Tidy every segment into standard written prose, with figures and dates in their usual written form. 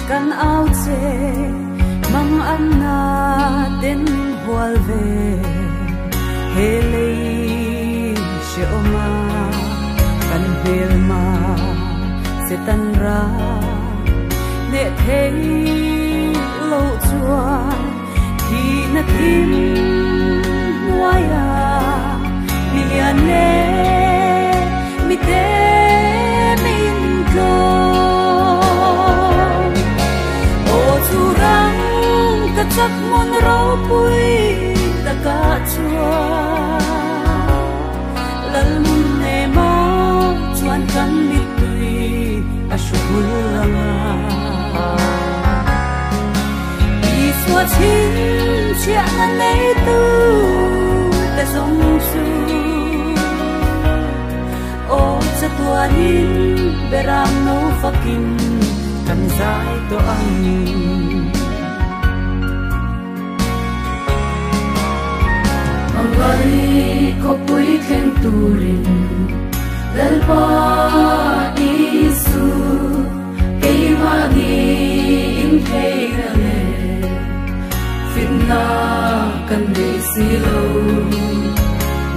Kan ao che mang an na den hual ve hele she oma kan bil ma se tan ra ne thei lo chuan hi na tim waya miliane mi te min ko chắc muốn rau bụi ta cả chua lần này mà chuan căn bị tùy à shubu langa đi xua chín chia ngăn lấy tu ta sống su ô cha tua nín beram no fakin kan zai to anh Mangari ko pui khen turin lalpa isu kei magi in kei rale finna kan de silo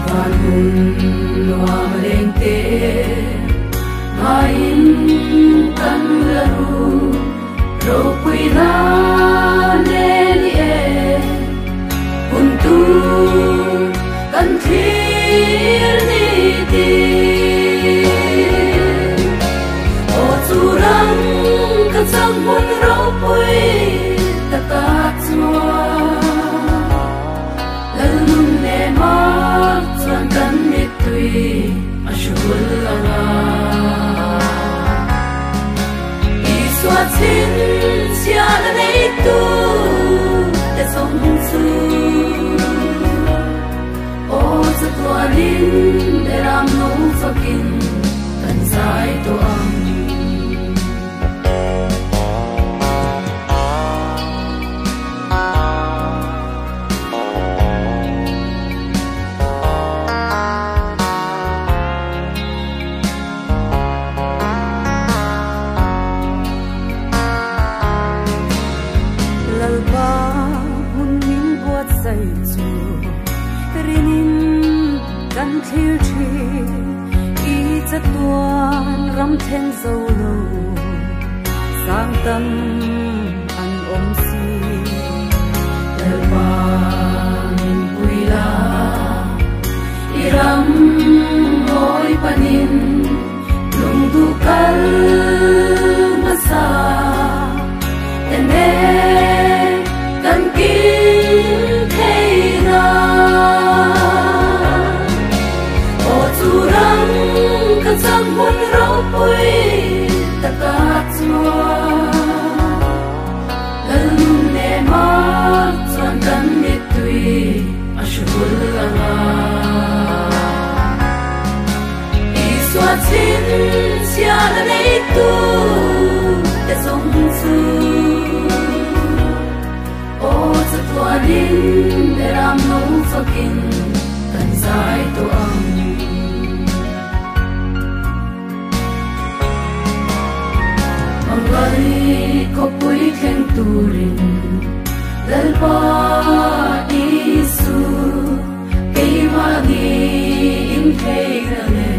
vanun noa mareng te ngain kan laru ro pui na ne ni e untuk kan thir ni ti o turang kan sang mun ro pui ta ka chua lal nun ne ma chuan kan ni tui a shul anga i swat sin sia na nei tu te song su Tuanin deram no fakin kan sai to ang lalba hun min buat sai chu rinin kan thil thi i cha tuan ram then zo lo sang tâm an om si lalpa min puila iram hoi panin lung du kal masa ene kan kin thei na sang mun ro pui ta ka chua lal ne ma chuan kan ni tui a shul anga i swat sin sia na nei tu te song su o cha tua din deram no fakin kan sai to ang Mangari ko pui khen turin lalpa isu kei magi in kei rale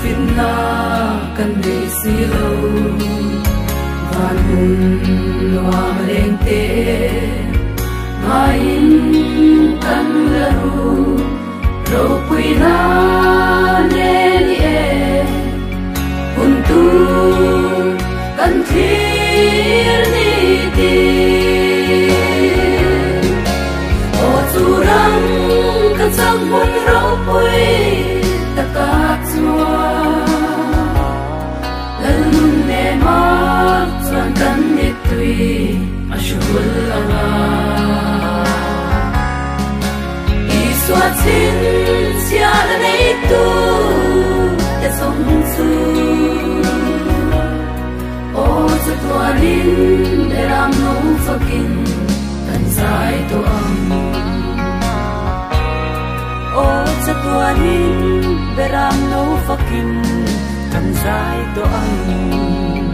finna kan de silo vanun noa mareng te ngain kan laru ro pui na ne ni e untuk kan thir ni ti o turang kan sang mun ro pui ta ka chua lal nun ne ma chuan kan ni tui a shul anga tuanin beram no fakin kan zai to ang